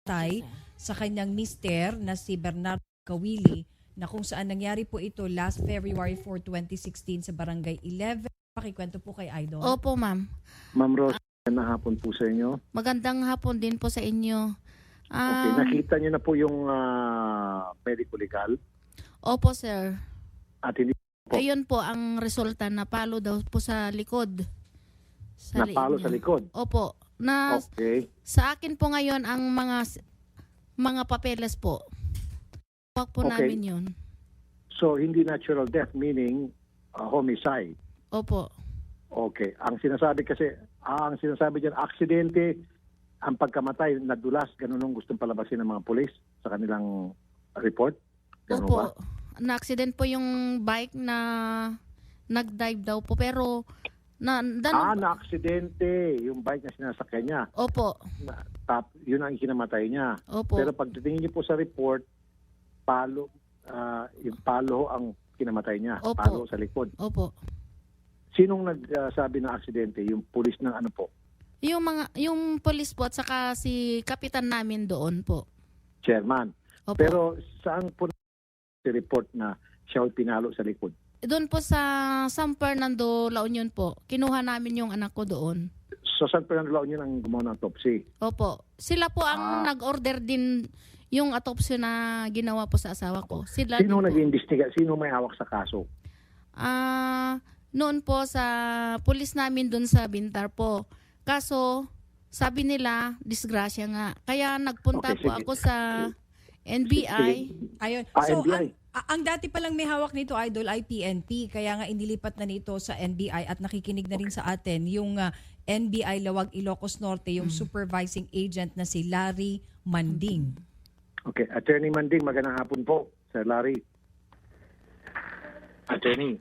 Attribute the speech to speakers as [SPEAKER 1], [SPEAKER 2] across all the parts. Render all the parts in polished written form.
[SPEAKER 1] patay sa kanyang mister na si Bernardo Kawili na kung saan nangyari po ito last February 4, 2016 sa Barangay 11. Pakikwento po kay Idol.
[SPEAKER 2] Opo, ma'am.
[SPEAKER 3] Ma'am Rose, na hapon po sa inyo.
[SPEAKER 2] Magandang hapon din po sa inyo.
[SPEAKER 3] Okay, nakita niyo na po yung medical legal?
[SPEAKER 2] Opo, sir.
[SPEAKER 3] At hindi po,
[SPEAKER 2] Ayun po ang resulta, napalo daw po sa likod.
[SPEAKER 3] napalo sa likod?
[SPEAKER 2] Opo.
[SPEAKER 3] Okay.
[SPEAKER 2] Sa akin po ngayon ang mga papeles po. Huwag po
[SPEAKER 3] Okay.
[SPEAKER 2] namin yun.
[SPEAKER 3] So, hindi natural death, meaning homicide.
[SPEAKER 2] Opo.
[SPEAKER 3] Okay. Ang sinasabi dyan, aksidente, ang pagkamatay, nadulas, ganun ang gustong palabasin ng mga pulis sa kanilang report? Ganun ba?
[SPEAKER 2] Opo. Na-accident po yung bike na nag-dive daw po. Pero,
[SPEAKER 3] na-aksidente, yung bike na sinasakyan niya.
[SPEAKER 2] Opo.
[SPEAKER 3] Yun ang kinamatay niya.
[SPEAKER 2] Opo.
[SPEAKER 3] Pero pag titingin niyo po sa report, yung palo ang kinamatay niya.
[SPEAKER 2] Opo.
[SPEAKER 3] Palo sa likod.
[SPEAKER 2] Opo.
[SPEAKER 3] Sinong nagsabi ng aksidente? Yung pulis ng ano po?
[SPEAKER 2] Yung police po at saka si kapitan namin doon po.
[SPEAKER 3] Chairman.
[SPEAKER 2] Opo.
[SPEAKER 3] Pero saan po si report na siya ay pinalo sa likod?
[SPEAKER 2] Doon po sa San Fernando, La Union po. Kinuha namin yung anak ko doon.
[SPEAKER 3] So San Fernando La Union ang gumawa ng autopsy?
[SPEAKER 2] Opo. Sila po ang nag-order din yung autopsy na ginawa po sa asawa ko. Sila
[SPEAKER 3] Sino
[SPEAKER 2] din po.
[SPEAKER 3] nag-iimbestiga? Sino may hawak sa kaso?
[SPEAKER 2] Noon po sa pulis namin doon sa Bintar po. Kaso, sabi nila, disgrasya nga. Kaya nagpunta
[SPEAKER 3] Okay,
[SPEAKER 2] po
[SPEAKER 3] sige.
[SPEAKER 2] ako sa NBI.
[SPEAKER 1] Ayun. So,
[SPEAKER 3] NBI.
[SPEAKER 1] ang dati palang may hawak nito, Idol, ay PNP. Kaya nga inilipat na nito sa NBI at nakikinig na rin sa atin yung NBI Lawag Ilocos Norte, yung supervising agent na si Larry Manding.
[SPEAKER 3] Okay. Attorney Manding, magandang hapon po. Sir Larry. Attorney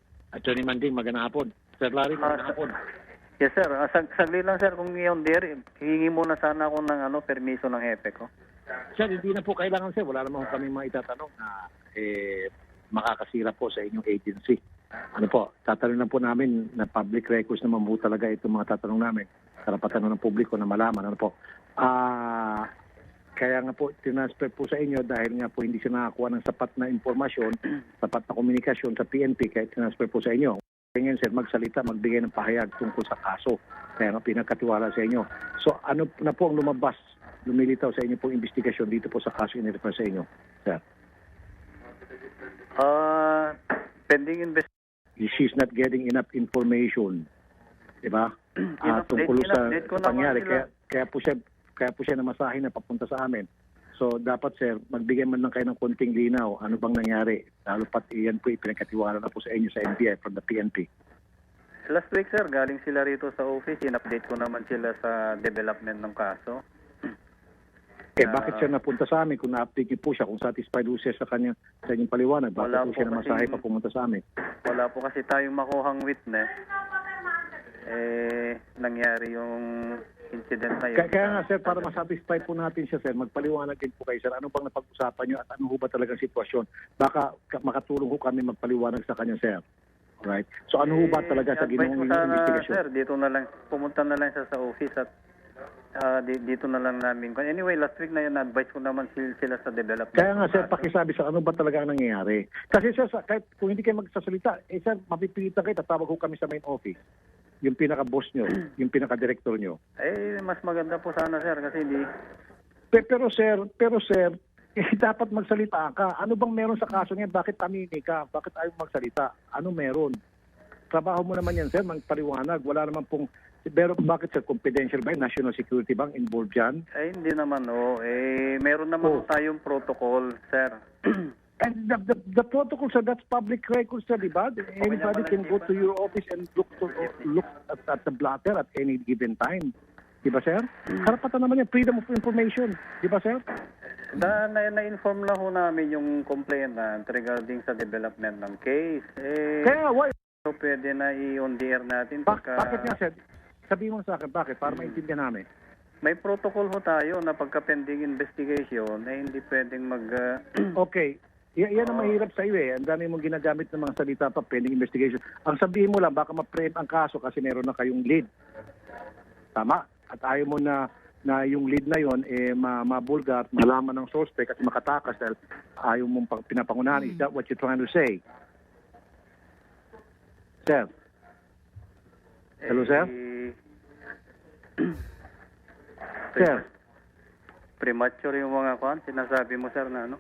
[SPEAKER 3] Manding, magandang hapon. Sir Larry, magandang hapon.
[SPEAKER 4] Yes sir, sagli lang sir kung ngayon dear, hihingi muna sana ako ng permiso ng EPE ko.
[SPEAKER 3] Sir, hindi na po kailangan sir. Wala naman kami mga itatanong na makakasira po sa inyong agency. Ano po, tatanong lang po namin na public records naman po talaga itong mga tatanong namin. Karapatan ng publiko na malaman. Ano po. Kaya nga po, tinransfer po sa inyo dahil nga po hindi siya nakakuha ng sapat na informasyon, sapat na komunikasyon sa PNP, kaya tinransfer po sa inyo. Kaya ngayon, sir, magsalita, magbigay ng pahayag tungkol sa kaso. Kaya nga pinagkatiwala sa inyo. So, ano na po ang lumilitaw sa inyo pong investigasyon dito po sa kaso in-refer sa inyo, sir?
[SPEAKER 4] Pending investigation.
[SPEAKER 3] She's not getting enough information. Diba? Tungkol sa
[SPEAKER 4] in-update ko naman
[SPEAKER 3] pangyari.
[SPEAKER 4] sila.
[SPEAKER 3] Kaya po siya namasahin na papunta sa amin. So, dapat, sir, magbigay man lang kayo ng konting linaw. Ano bang nangyari? Lalo pat iyan po ipinagkatiwala na po sa inyo sa NBI from the PNP.
[SPEAKER 4] Last week sir, galing sila rito sa office, in-update ko naman sila sa development ng kaso.
[SPEAKER 3] Bakit siya napunta sa amin? Kung na-update niyo po siya, kung satisfied po siya sa inyong paliwanag, bakit
[SPEAKER 4] Wala
[SPEAKER 3] po
[SPEAKER 4] po
[SPEAKER 3] siya namasahe
[SPEAKER 4] kasing-
[SPEAKER 3] pa pumunta sa amin?
[SPEAKER 4] Wala po kasi tayong makuhang witness. Nangyari yung incident na yun.
[SPEAKER 3] Kaya nga, sir, para masatisfy po natin siya, sir, magpaliwanag din po kayo, sir. Ano bang napag-usapan niyo at ano ho ba talagang sitwasyon? Baka makatulong ho kami magpaliwanag sa kanya, sir. Right? So ano ho ba talaga sa
[SPEAKER 4] advice
[SPEAKER 3] ginawang
[SPEAKER 4] ko sana,
[SPEAKER 3] investigation?
[SPEAKER 4] sir, dito na lang, pumunta na lang siya sa office at dito na lang namin. Anyway, last week na yun, advice ko naman sila sa development.
[SPEAKER 3] Kaya nga, sir, pakisabi sa ano ba talaga ang nangyayari. Kasi, sir, kahit kung hindi kayo magsasalita, sir, mapipilitan kayo, tatawag ho kami sa main office. Yung pinaka-boss nyo, yung pinaka-director nyo.
[SPEAKER 4] Mas maganda po sana, sir, kasi hindi.
[SPEAKER 3] Pero, sir, dapat magsalita ka. Ano bang meron sa kaso niya? Bakit tamini ka? Bakit ayaw magsalita? Ano meron? Trabaho mo naman yan, sir, magpaliwanag. Wala naman pong... Pero bakit, sir, confidential ba? National security bang involved dyan?
[SPEAKER 4] Hindi naman, meron naman tayong protocol, sir.
[SPEAKER 3] And the protocol, sir, that's public records, sir, di ba? Anybody can go to your office and look at the blotter at any given time. Di ba, sir? Karapatan naman yan, freedom of information. Di ba, sir?
[SPEAKER 4] Na-inform lang ho namin yung complainant regarding sa development ng case.
[SPEAKER 3] Kaya, why?
[SPEAKER 4] So, pwede na i-on the air natin.
[SPEAKER 3] Bakit nga, sir? Sabihin mo sa akin, bakit? Para maintindihan namin.
[SPEAKER 4] May protocol ho tayo na pagka pending investigation, hindi pwedeng
[SPEAKER 3] Okay. Yan ang mahirap sa iyo eh. Ang dami mong ginagamit ng mga salita pa, pending investigation. Ang sabihin mo lang, baka ma-frame ang kaso kasi meron na kayong lead. Tama? At ayaw mo na na yung lead na yon mabulgar, malaman ng suspect at makatakas dahil ayaw mong pinapangunahan. Is that what you're trying to say? Sir? Hello, sir? Sir?
[SPEAKER 4] Premature yung mga sinasabi mo, sir, na ano?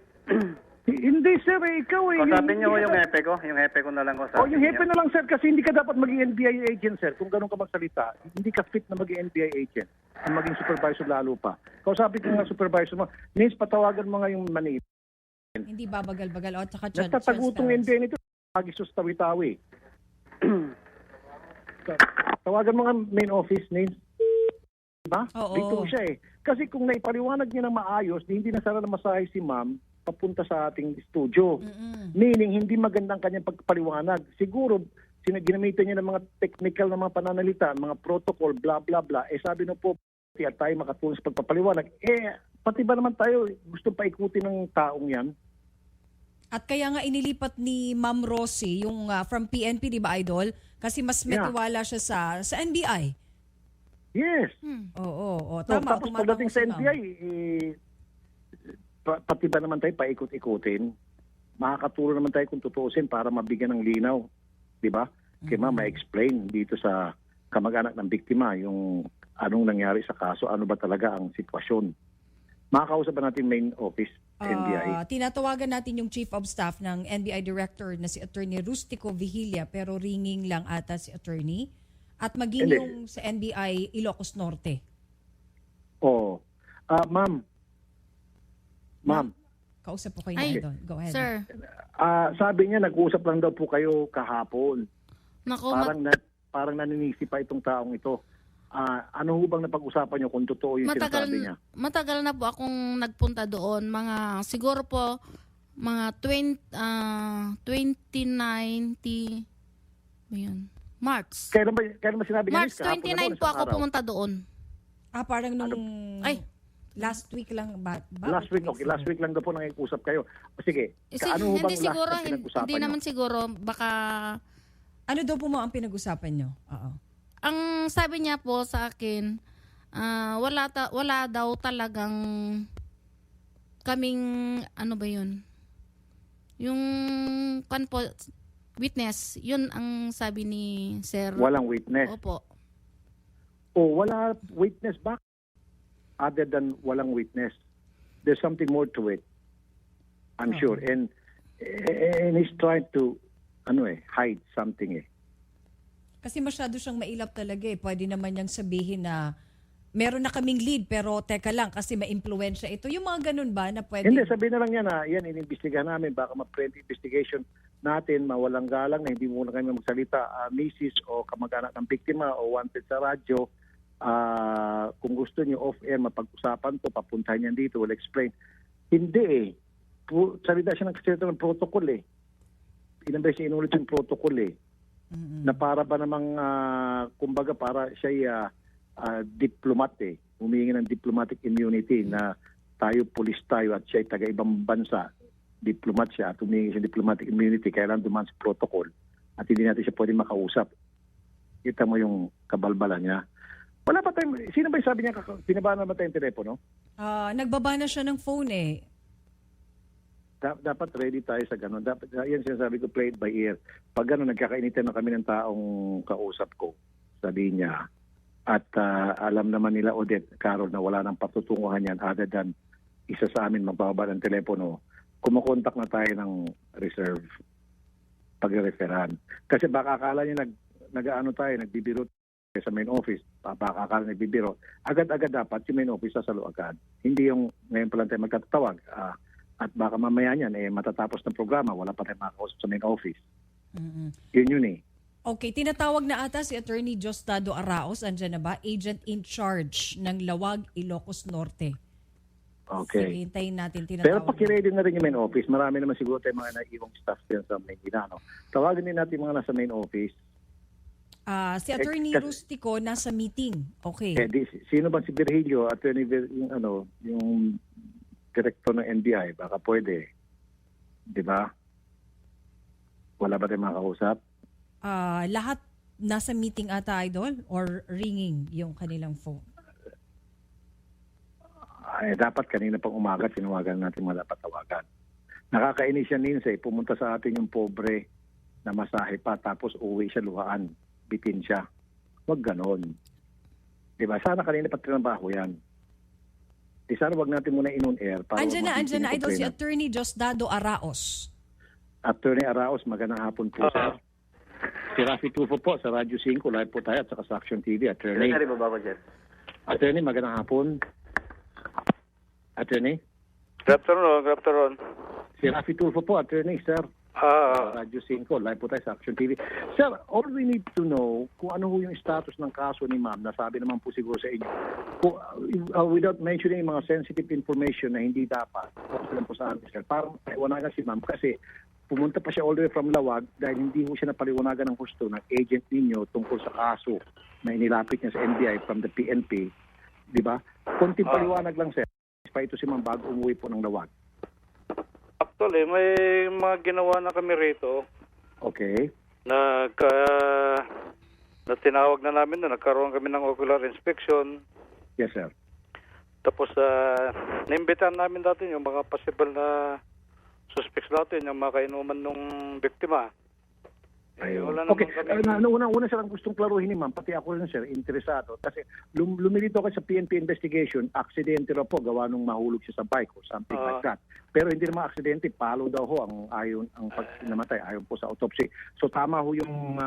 [SPEAKER 3] Hindi, sir. Ikaw
[SPEAKER 4] Kausapin niyo yung hepe ko. Yung hepe ko na lang kausapin
[SPEAKER 3] yung hepe
[SPEAKER 4] niyo.
[SPEAKER 3] na lang, sir, kasi hindi ka dapat maging NBI agent, sir. Kung ganun ka magsalita, hindi ka fit na maging NBI agent. Ang maging supervisor lalo pa. Kausapin ko nga supervisor mo. Means, patawagan mo nga yung Manila.
[SPEAKER 1] Hindi babagal-bagal. O, tsaka
[SPEAKER 3] Nagtatagutong NBI nito. Lagi sus tawi-tawi. Tawagan mo nga main office, Nins. Diba?
[SPEAKER 1] Oo.
[SPEAKER 3] Dito siya Kasi kung naipaliwanag niya ng maayos, hindi na sana masahe si ma'am papunta sa ating studio. Meaning, hindi magandang kanyang pagpaliwanag. Siguro, ginamitan niya ng mga technical na mga pananalita, mga protocol, blah, blah, blah. Sabi na po, at tayo makatulong sa pagpapaliwanag. Pati ba naman tayo gusto paikutin ng taong yan?
[SPEAKER 1] At kaya nga inilipat ni Ma'am Rosie yung from PNP, di ba, Idol? Kasi mas may tiwala siya sa NBI.
[SPEAKER 3] Yes.
[SPEAKER 1] Oo.
[SPEAKER 3] So,
[SPEAKER 1] Tama.
[SPEAKER 3] tapos pagdating sa NBI, pati ba naman tayo paikot-ikutin? Makakatulong naman tayo kung tutuusin para mabigyan ng linaw. Di ba? Kaya ma-explain dito sa kamag-anak ng biktima yung anong nangyari sa kaso, ano ba talaga ang sitwasyon. Makakausap ba natin main office, NBI?
[SPEAKER 1] Tinatawagan natin yung Chief of Staff ng NBI Director na si Attorney Rustico Vigilia, pero ringing lang ata si Attorney. At maging yung sa NBI Ilocos Norte. Ma'am. Kausap po kayo na doon. Go ahead.
[SPEAKER 2] Sir.
[SPEAKER 3] Sabi niya, nag-usap lang daw po kayo kahapon.
[SPEAKER 2] Nako,
[SPEAKER 3] Parang naninisi pa itong taong ito. Ano ho bang napag-usapan niyo kung totoo yung sinasabi niya?
[SPEAKER 2] matagal na po akong nagpunta doon. Siguro po, mga 2090, yun, March.
[SPEAKER 3] Kailan ba sinabi niya?
[SPEAKER 2] March 29 po ako pumunta doon.
[SPEAKER 1] Parang nung last week lang ba?
[SPEAKER 3] Last week, okay. Last week lang daw po nangipusap kayo. Sige, ano ho bang
[SPEAKER 2] Hindi siguro,
[SPEAKER 3] last na pinag-usapan
[SPEAKER 2] hindi
[SPEAKER 3] niyo?
[SPEAKER 2] naman siguro, baka...
[SPEAKER 1] Ano daw po ang pinag-usapan nyo? Oo.
[SPEAKER 2] Ang sabi niya po sa akin, wala daw talagang kaming, ano ba yun? Yung witness, yun ang sabi ni Sir.
[SPEAKER 3] Walang witness.
[SPEAKER 2] Opo.
[SPEAKER 3] Wala witness back? Other than walang witness. There's something more to it. I'm sure. And he's trying to hide something
[SPEAKER 1] Kasi masyado siyang mailap talaga Pwede naman niyang sabihin na meron na kaming lead pero teka lang kasi ma-impluwensya ito. Yung mga ganun ba na pwede?
[SPEAKER 3] Hindi, sabihin na lang yan yan, inimbestigahan namin. Baka ma-print investigation natin, mawalang galang na hindi muna kami magsalita. Misis o kamag-anak ng biktima o wanted sa radyo, kung gusto niyo off-air, mapag-usapan to, papuntahan niyan dito, will explain. Hindi salita siya ng protocol Ilang beses inulit yung protocol na para ba namang kumbaga para siya diplomat humingi ng diplomatic immunity na tayo pulis tayo at siya ay taga-ibang bansa, diplomat siya at humingi siya diplomatic immunity, kailangan dumaan sa protocol at hindi natin siya pwede makausap. Kita mo yung kabalbalan niya. Wala pa tayo, sino ba yung sabi niya, binaba na ba tayong telepono?
[SPEAKER 1] Nagbaba na siya ng phone
[SPEAKER 3] Dapat ready tayo sa gano'n. Dapat, yan sinasabi ko, play it by ear. Pag gano'n, nagkakainitan na kami ng taong kausap ko sa linya. At alam naman nila, Odette, Carol, na wala nang patutunguhan yan other than isa sa amin magbaba ng telepono. Kumukontak na tayo ng reserve pag-referan. Kasi baka akala niya nagbibiro sa main office. Baka akala nagbibiro. Agad-agad dapat yung main office sasalo agad. Hindi yung ngayon pa lang tayo magtatawag. At baka mamaya niyan, matatapos ng programa, wala pa tayong makakausap sa main office. Yun
[SPEAKER 1] Okay, tinatawag na ata si Attorney Diosdado Araos, andyan na ba? Agent in charge ng Lawag, Ilocos Norte.
[SPEAKER 3] Okay.
[SPEAKER 1] Sige, hintayin natin.
[SPEAKER 3] Pero pakiready na rin yung main office. Marami naman siguro tayong mga naiiwang staff din sa Maynila. Tawagan din natin mga nasa main office.
[SPEAKER 1] Si Attorney Rustico nasa meeting. Okay.
[SPEAKER 3] Sino ba si Virgilio? Attorney, yung direktor ng NBI, baka pwede. Di ba? Wala ba tayong makakausap?
[SPEAKER 1] Lahat nasa meeting ata, Idol? Or ringing yung kanilang phone?
[SPEAKER 3] dapat kanina pang umaga, tinawagan natin mga dapat tawagan. Nakakainis yan minsan, pumunta sa atin yung pobre na masahe pa, tapos uwi siya luhaan, bitin siya. Huwag ganon. Diba? Sana kanina pa trinabaho yan. Di sana wag natin muna in-on air.
[SPEAKER 1] Andyan na, Idol, si Attorney Diosdado Araos.
[SPEAKER 3] Attorney Araos, magandang hapon po, sir. Si Rafi Tufo po sa Radyo 5, live po tayo at saka sa Action TV. Attorney. Attorney, magandang hapon. Attorney.
[SPEAKER 5] Good afternoon.
[SPEAKER 3] Si Rafi Tufo po, Attorney, sir. Radyo 5, live po tayo sa Action TV. Sir, all we need to know kung ano ho yung status ng kaso ni ma'am, nasabi naman po siguro sa inyo, without mentioning mga sensitive information na hindi dapat, lang po sa amin, sir, para maiwanagan si ma'am kasi pumunta pa siya all the way from Lawag dahil hindi ho siya napaliwanagan ng husto ng agent ninyo tungkol sa kaso na inilapit niya sa NBI from the PNP. Di ba? Konting paliwanag lang, sir. Pa ito si ma'am bago umuwi po ng Lawag.
[SPEAKER 5] Actually, may mga ginawa na kami rito
[SPEAKER 3] Okay.
[SPEAKER 5] na tinawag na namin na nagkaroon kami ng ocular inspection.
[SPEAKER 3] Yes, sir.
[SPEAKER 5] Tapos, naimbitahan namin dati yung mga possible na suspects natin, yung mga kainuman nung biktima. Wala naman
[SPEAKER 3] Okay.
[SPEAKER 5] kami.
[SPEAKER 3] Una silang gustong klaruhin ni ma'am, pati ako rin, sir, interesado. Kasi lumilito ako sa PNP investigation, aksidente raw po, gawa nung mahulog siya sa bike or something like that. Pero hindi naman aksidente, palo daw ho ang pag namatay, ayon po sa autopsy. So tama ho yung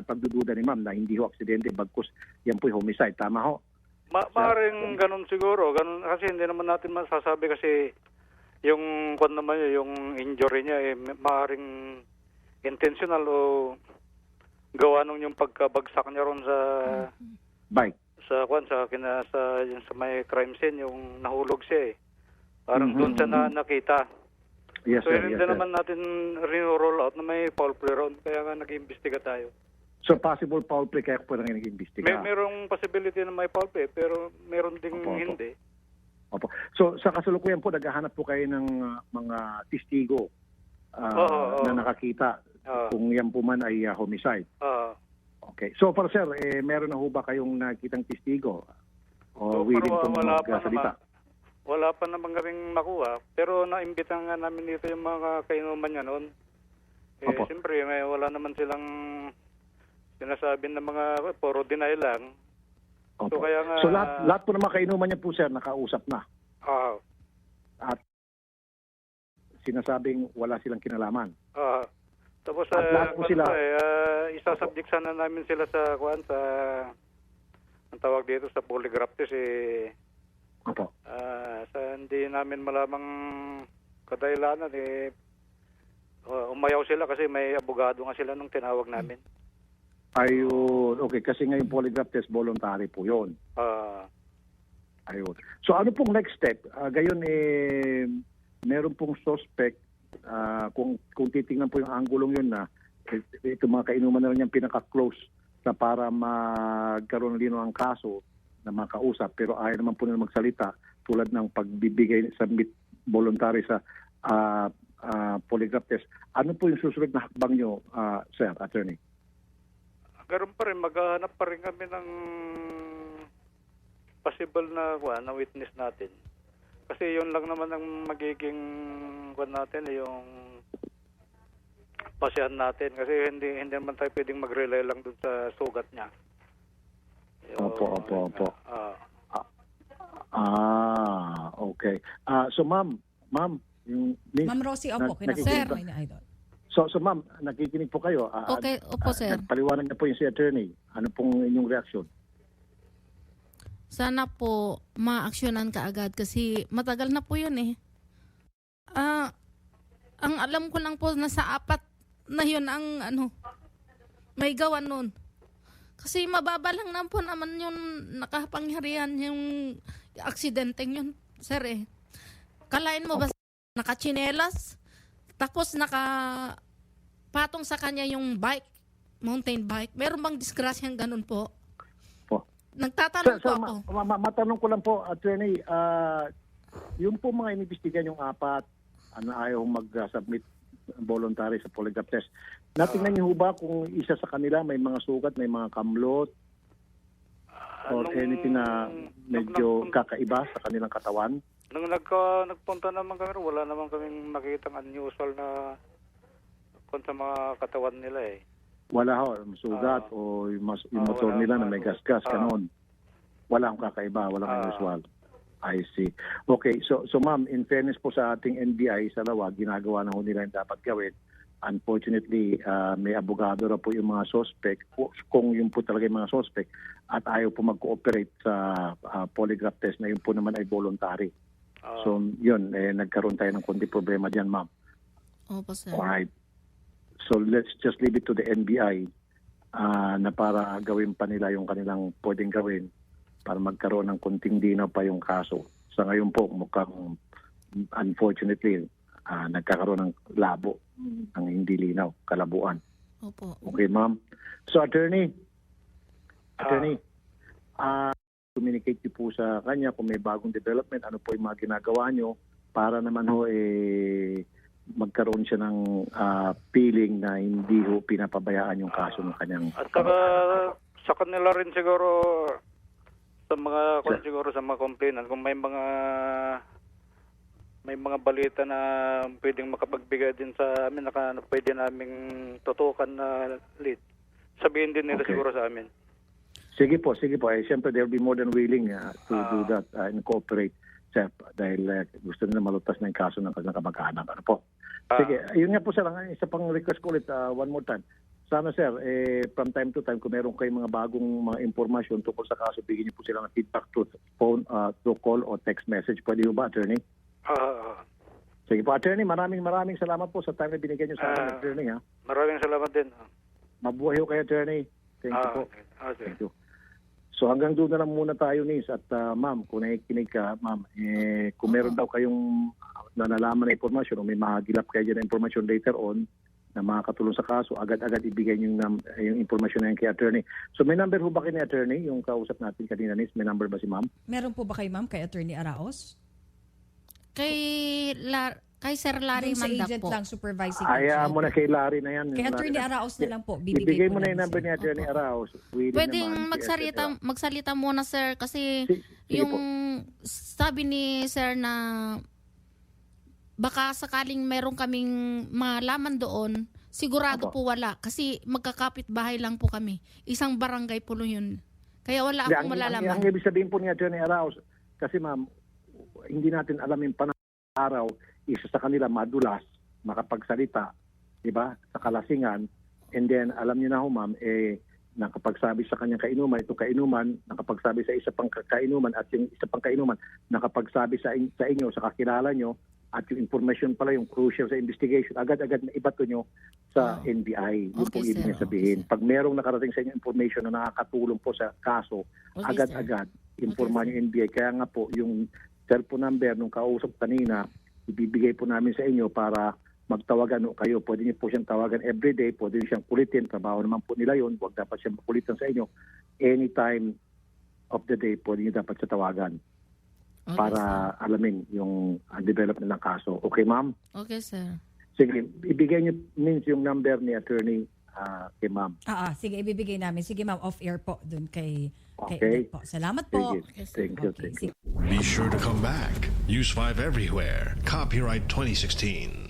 [SPEAKER 3] pagdududa ni ma'am na hindi ho aksidente, bagkus yan po yung homicide. Tama ho?
[SPEAKER 5] Maaaring ganun siguro. Ganun, kasi hindi naman natin masasabi kasi yung injury niya, maaaring intentional o gawa nung yung pagkabagsak niya ron sa
[SPEAKER 3] Bike.
[SPEAKER 5] sa may crime scene, yung nahulog siya eh. Parang doon siya nakita.
[SPEAKER 3] Yes,
[SPEAKER 5] So
[SPEAKER 3] sir.
[SPEAKER 5] hindi
[SPEAKER 3] Yes, sir.
[SPEAKER 5] naman natin rin-roll out na may foul play ron, kaya nga nag-iimbestiga tayo.
[SPEAKER 3] So possible foul play kaya po nang nag-iimbestiga.
[SPEAKER 5] Merong possibility na may foul play, pero meron ding
[SPEAKER 3] Opo.
[SPEAKER 5] hindi.
[SPEAKER 3] Opo. So sa kasalukuyan po, naghahanap po kayo ng mga testigo na nakakita kung yan po man ay homicide. Okay. So para sir, meron na ho ba kayong nakitang testigo? O willing pong magsalita?
[SPEAKER 5] Wala pa naman kaming makuha, pero naimbitahan nga namin dito yung mga kainuman niya noon.
[SPEAKER 3] Opo.
[SPEAKER 5] Siyempre, wala naman silang sinasabi na mga puro deny lang.
[SPEAKER 3] Opo.
[SPEAKER 5] So, kaya nga,
[SPEAKER 3] so lahat po ng mga kainuman niya po, sir, nakausap na. At sinasabing wala silang kinalaman.
[SPEAKER 5] Tapos
[SPEAKER 3] At lahat po sila,
[SPEAKER 5] isasubject sana namin sila sa ang tawag dito sa polygraph test
[SPEAKER 3] opo.
[SPEAKER 5] sa hindi namin malamang kadahilanan umayaw sila kasi may abogado nga sila nung tinawag namin.
[SPEAKER 3] Ayun. Okay, kasi ngayon polygraph test voluntary po 'yon. Ayun. So ano pong next step? Gayon meron pong suspect kung titingnan po yung anggulong yun na ito mga kainuman na rin yung pinaka-close na para magkaroon lino ang kaso na makausap pero ayaw naman po nila magsalita tulad ng pagbibigay submit voluntary sa polygraph test. Ano po yung susunod na hakbang nyo, sir, attorney?
[SPEAKER 5] Ganoon pa rin, maghahanap pa rin kami ng possible na witness natin. Kasi yun lang naman ang magiging natin, yung pasihan natin. Kasi hindi naman tayo pwedeng mag-rely lang dun sa sugat niya.
[SPEAKER 3] Opo. Okay. So ma'am, yung
[SPEAKER 1] Ma'am Rosie, opo,
[SPEAKER 3] nakikinig
[SPEAKER 1] kinasir.
[SPEAKER 3] ba?
[SPEAKER 1] Idol.
[SPEAKER 3] So ma'am, nakikinig po kayo.
[SPEAKER 2] Okay, opo, sir.
[SPEAKER 3] Paliwanag na po yung si attorney. Ano pong inyong reaksyon?
[SPEAKER 2] Sana po ma-aksyonan ka agad kasi matagal na po yun eh. Ang alam ko lang po nasa 4 na yun ang may gawa nun. Kasi mababa lang na po naman yung nakapangyarihan yung aksidenteng yun, sir eh. Kalain mo ba nakachinelas? Tapos nakapatong sa kanya yung bike, mountain bike. Meron bang disgrasyang ganun po? Nagtatanong po ako.
[SPEAKER 3] Matanong ko lang po, attorney, yung po mga inimbestigan yung 4, ayaw mag-submit voluntary sa polygraph test. Natingnan niyo ba kung isa sa kanila may mga sugat, may mga kamlot? or anything na medyo kakaiba sa kanilang katawan?
[SPEAKER 5] Nung nagpunta naman kami, wala naman kaming nakitang unusual na kung sa mga katawan nila eh.
[SPEAKER 3] Wala ho, sugat o yung motor
[SPEAKER 5] wala,
[SPEAKER 3] nila na may gas-gas, gano'n. Wala akong kakaiba, walang unusual. I see. Okay, so ma'am, in fairness po sa ating NBI sa Lawag, ginagawa na ho nila yung dapat gawin. Unfortunately, may abogado na po yung mga suspect, kung yun po talaga yung mga suspect, at ayaw po mag-cooperate sa polygraph test na yun po naman ay voluntary. So yun, nagkaroon tayo ng konti problema dyan, ma'am.
[SPEAKER 2] Opo, sir.
[SPEAKER 3] Alright. So let's just leave it to the NBI na para gawin pa nila yung kanilang pwedeng gawin para magkaroon ng konting dinaw pa yung kaso. Sa ngayon po, mukhang unfortunately, nagkakaroon ng labo, ng hindi linaw, kalabuan.
[SPEAKER 2] Opo.
[SPEAKER 3] Okay, ma'am. So, attorney, communicate niyo po sa kanya kung may bagong development, ano po yung mga ginagawa niyo para naman ho magkaroon siya ng feeling na hindi ho pinapabayaan yung kaso ng kanyang
[SPEAKER 5] At saka sa kanila rin siguro sa mga siguro sa mga complainant kung may mga balita na pwedeng makapagbigay din sa amin na pwede naming tutukan na lead. Sabihin din nila siguro sa amin.
[SPEAKER 3] Sige po. Siyempre, they'll be more than willing to do that and cooperate, sir, dahil gusto nila malutas na yung kaso ng kanilang kamag-anak. Ano po? Sige, yun nga po, sir. Isa pang request ko ulit, one more time. Sana, sir, from time to time, kung meron kayong mga bagong mga impormasyon tungkol sa kaso, bigyan niyo po sila ng feedback through phone, through call o text message. Pwede ba, attorney? Sige po, attorney, maraming salamat po sa time na binigyan niyo sa akin, attorney. Ha?
[SPEAKER 5] Maraming salamat din.
[SPEAKER 3] Mabuhay ho kayo, attorney. Thank you po.
[SPEAKER 5] Okay.
[SPEAKER 3] Thank you. So hanggang doon na lang muna tayo, Nis. At ma'am, kung nakikinig ka, ma'am, kung meron daw kayong nalalaman na informasyon o may mahagilap kayo dyan na informasyon later on na makakatulong sa kaso, agad-agad ibigay yung informasyon na yan kay attorney. So may number ho ba kayo ni attorney, yung kausap natin kanina, Nis? May number ba si ma'am?
[SPEAKER 1] Meron po ba kay ma'am, kay Attorney Araos?
[SPEAKER 2] Kay Sir Larry
[SPEAKER 1] Doon sa
[SPEAKER 2] Mandak
[SPEAKER 1] agent
[SPEAKER 2] po.
[SPEAKER 1] lang, supervising
[SPEAKER 3] Aya
[SPEAKER 1] agent.
[SPEAKER 3] mo na kay Larry na yan.
[SPEAKER 1] Kay Attorney Araos na lang po, bibigay
[SPEAKER 3] Ibigay
[SPEAKER 1] po
[SPEAKER 3] mo na yung
[SPEAKER 1] namin
[SPEAKER 3] number
[SPEAKER 1] sa-
[SPEAKER 3] ni attorney Araos. Willing
[SPEAKER 2] Pwedeng
[SPEAKER 3] naman,
[SPEAKER 2] magsalita muna, sir, kasi
[SPEAKER 3] Sige
[SPEAKER 2] yung
[SPEAKER 3] po.
[SPEAKER 2] sabi ni sir na baka sakaling meron kaming malaman doon, sigurado
[SPEAKER 3] Opo.
[SPEAKER 2] po wala. Kasi magkakapit bahay lang po kami. Isang barangay po yun. Kaya wala akong malalaman.
[SPEAKER 3] Ang ibig sabihin po ni attorney Araos, kasi ma'am, hindi natin alam yung panahon ng araw, isa sa kanila madulas, makapagsalita, di ba, sa kalasingan, and then alam niyo na ho ma'am, nakapagsabi sa kanyang kainuman, ito kainuman, nakapagsabi sa isa pang kainuman, at yung isa pang kainuman, nakapagsabi sa inyo, sa kakilala nyo, at yung information pala, yung crucial sa investigation, agad-agad na ibato nyo sa NBI. Yun
[SPEAKER 2] Okay,
[SPEAKER 3] po ibig
[SPEAKER 2] sir.
[SPEAKER 3] niya sabihin. Pag merong nakarating sa inyo information na nakakatulong po sa kaso,
[SPEAKER 2] Okay,
[SPEAKER 3] agad-agad, informa yung NBI. Kaya nga po, yung cellphone number nung kausap kanina, ibibigay po namin sa inyo para magtawagan kayo. Pwede niyo po siyang tawagan everyday, pwede niyo siyang kulitin, trabaho naman po nila yun, huwag dapat siyang makulitan sa inyo. Anytime of the day, pwede niyo dapat siya tawagan
[SPEAKER 2] Okay,
[SPEAKER 3] para alamin yung development ng kaso. Okay, ma'am?
[SPEAKER 2] sir. Okay, sir.
[SPEAKER 3] Sige, ibigay niyo means yung number ni attorney kay ma'am.
[SPEAKER 1] Sige, ibibigay namin. Sige ma'am, off-air po dun kay
[SPEAKER 3] Okay.
[SPEAKER 1] Ed po. Salamat po.
[SPEAKER 3] Sige, thank you.
[SPEAKER 1] Okay,
[SPEAKER 3] Thank you.
[SPEAKER 1] sige.
[SPEAKER 6] Be sure to come back. Use 5 everywhere. Copyright 2016.